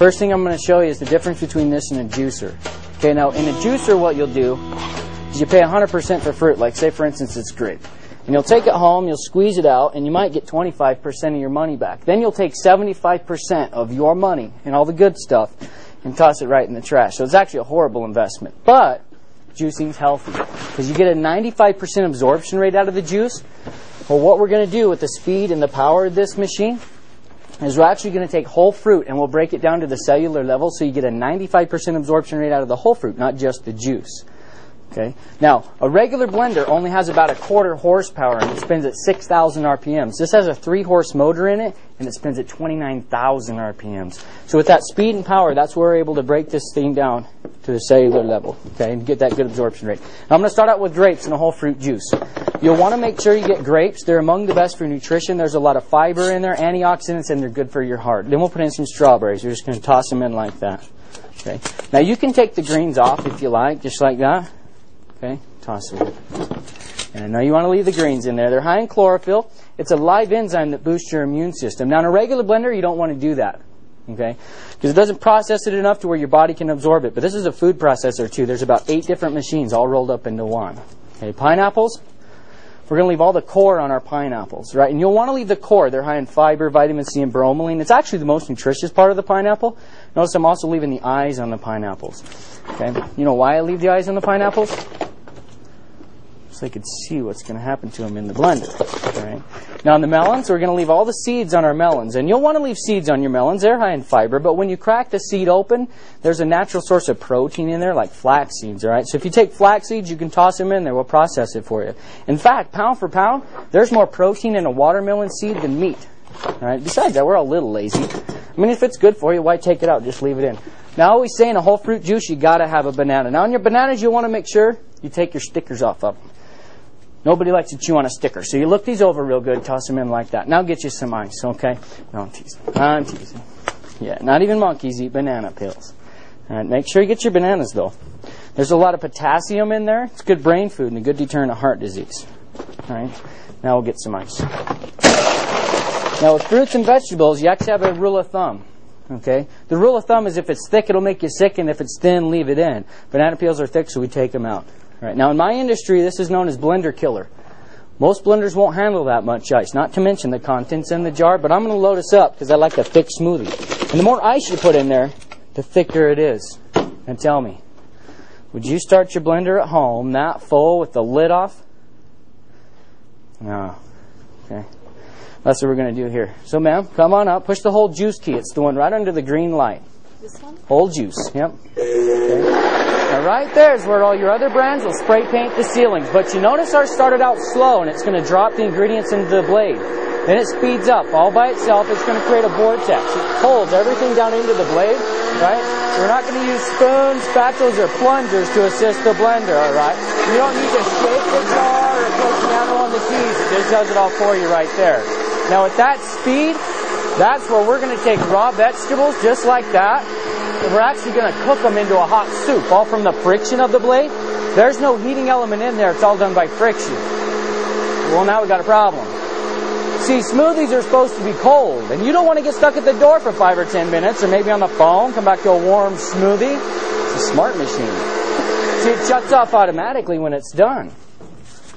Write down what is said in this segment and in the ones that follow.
First thing I'm going to show you is the difference between this and a juicer. Okay, now in a juicer what you'll do is you pay 100% for fruit, like say for instance it's grape. And you'll take it home, you'll squeeze it out, and you might get 25% of your money back. Then you'll take 75% of your money and all the good stuff and toss it right in the trash. So it's actually a horrible investment. But juicing's healthy because you get a 95% absorption rate out of the juice. Well, what we're going to do with the speed and the power of this machine is we're actually going to take whole fruit and we'll break it down to the cellular level so you get a 95% absorption rate out of the whole fruit, not just the juice. Okay. Now, a regular blender only has about 1/4 horsepower and it spins at 6,000 RPMs. This has a 3-horse motor in it and it spins at 29,000 RPMs. So with that speed and power, that's where we're able to break this thing down to the cellular level, okay, and get that good absorption rate. Now, I'm going to start out with grapes and a whole fruit juice. You'll want to make sure you get grapes. They're among the best for nutrition. There's a lot of fiber in there, antioxidants, and they're good for your heart. Then we'll put in some strawberries. We're just going to toss them in like that. Okay. Now, you can take the greens off if you like, just like that. Okay, toss them in. And I know you want to leave the greens in there. They're high in chlorophyll. It's a live enzyme that boosts your immune system. Now, in a regular blender, you don't want to do that, okay, because it doesn't process it enough to where your body can absorb it. But this is a food processor, too. There's about 8 different machines all rolled up into one. Okay, pineapples. We're going to leave all the core on our pineapples, right? And you'll want to leave the core. They're high in fiber, vitamin C, and bromelain. It's actually the most nutritious part of the pineapple. Notice I'm also leaving the eyes on the pineapples. Okay, you know why I leave the eyes on the pineapples? So they could see what's going to happen to them in the blender. Right. Now on the melons, we're going to leave all the seeds on our melons. And you'll want to leave seeds on your melons. They're high in fiber. But when you crack the seed open, there's a natural source of protein in there, like flax seeds. All right? So if you take flax seeds, you can toss them in there. We'll process it for you. In fact, pound for pound, there's more protein in a watermelon seed than meat. All right? Besides that, we're all a little lazy. I mean, if it's good for you, why take it out? Just leave it in. Now, I always say in a whole fruit juice, you got to have a banana. Now, on your bananas, you want to make sure you take your stickers off of them. Nobody likes to chew on a sticker. So you look these over real good, toss them in like that. Now get you some ice, okay? No, I'm teasing. I'm teasing. Yeah, not even monkeys eat banana peels. All right, make sure you get your bananas, though. There's a lot of potassium in there. It's good brain food and a good deterrent of heart disease. All right, now we'll get some ice. Now with fruits and vegetables, you actually have a rule of thumb. Okay? The rule of thumb is if it's thick, it'll make you sick, and if it's thin, leave it in. Banana peels are thick, so we take them out. Right. Now, in my industry, this is known as blender killer. Most blenders won't handle that much ice, not to mention the contents in the jar, but I'm going to load us up because I like a thick smoothie. And the more ice you put in there, the thicker it is. And tell me, would you start your blender at home that full with the lid off? No. Okay. That's what we're going to do here. So, ma'am, come on up. Push the whole juice key. It's the one right under the green light. This one? Whole juice. Yep. Okay. Now right there is where all your other brands will spray paint the ceilings. But you notice ours started out slow, and it's going to drop the ingredients into the blade. Then it speeds up. All by itself, it's going to create a vortex. It pulls everything down into the blade, right? So we're not going to use spoons, spatulas, or plungers to assist the blender, all right? You don't need to shake the jar or play piano on the keys. It just does it all for you right there. Now with that speed, that's where we're going to take raw vegetables just like that. And we're actually going to cook them into a hot soup, all from the friction of the blade. There's no heating element in there. It's all done by friction. Well, now we've got a problem. See, smoothies are supposed to be cold, and you don't want to get stuck at the door for 5 or 10 minutes, or maybe on the phone, come back to a warm smoothie. It's a smart machine. See, it shuts off automatically when it's done.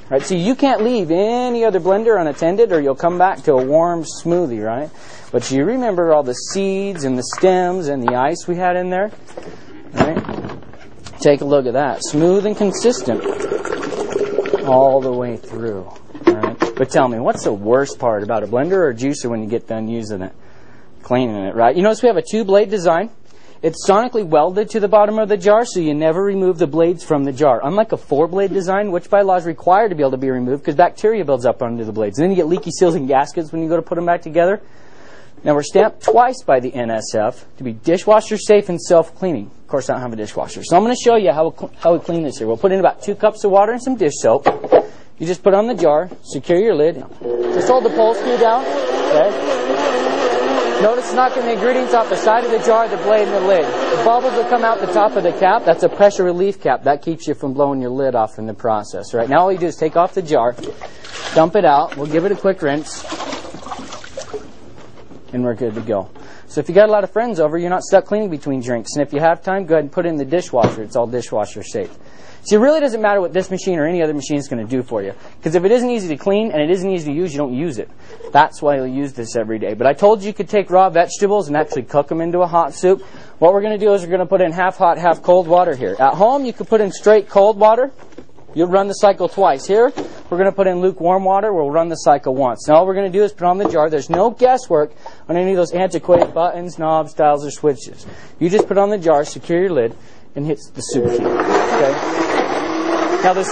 Right? See, you can't leave any other blender unattended, or you'll come back to a warm smoothie, right? But you remember all the seeds and the stems and the ice we had in there? Right? Take a look at that. Smooth and consistent all the way through. All right? But tell me, what's the worst part about a blender or a juicer when you get done using it? Cleaning it, right? You notice we have a 2-blade design. It's sonically welded to the bottom of the jar, so you never remove the blades from the jar. Unlike a 4-blade design, which by law is required to be able to be removed because bacteria builds up under the blades. And then you get leaky seals and gaskets when you go to put them back together. Now, we're stamped twice by the NSF to be dishwasher safe and self-cleaning. Of course, I don't have a dishwasher. So I'm going to show you how we clean this here. We'll put in about 2 cups of water and some dish soap. You just put on the jar, secure your lid. Just hold the pole screw down. Okay. Notice knocking the ingredients off the side of the jar, the blade, and the lid. The bubbles will come out the top of the cap. That's a pressure relief cap. That keeps you from blowing your lid off in the process. Right now, all you do is take off the jar, dump it out. We'll give it a quick rinse. And we're good to go. So if you got a lot of friends over, you're not stuck cleaning between drinks. And if you have time, go ahead and put it in the dishwasher. It's all dishwasher safe. See, it really doesn't matter what this machine or any other machine is going to do for you. Because if it isn't easy to clean and it isn't easy to use, you don't use it. That's why you'll use this every day. But I told you could take raw vegetables and actually cook them into a hot soup. What we're going to do is we're going to put in half hot, half cold water here. At home, you could put in straight cold water. You'll run the cycle twice. Here, we're going to put in lukewarm water. We'll run the cycle once. Now all we're going to do is put on the jar. There's no guesswork on any of those antiquated buttons, knobs, dials, or switches. You just put on the jar, secure your lid, and hit the soup can. Okay? Now this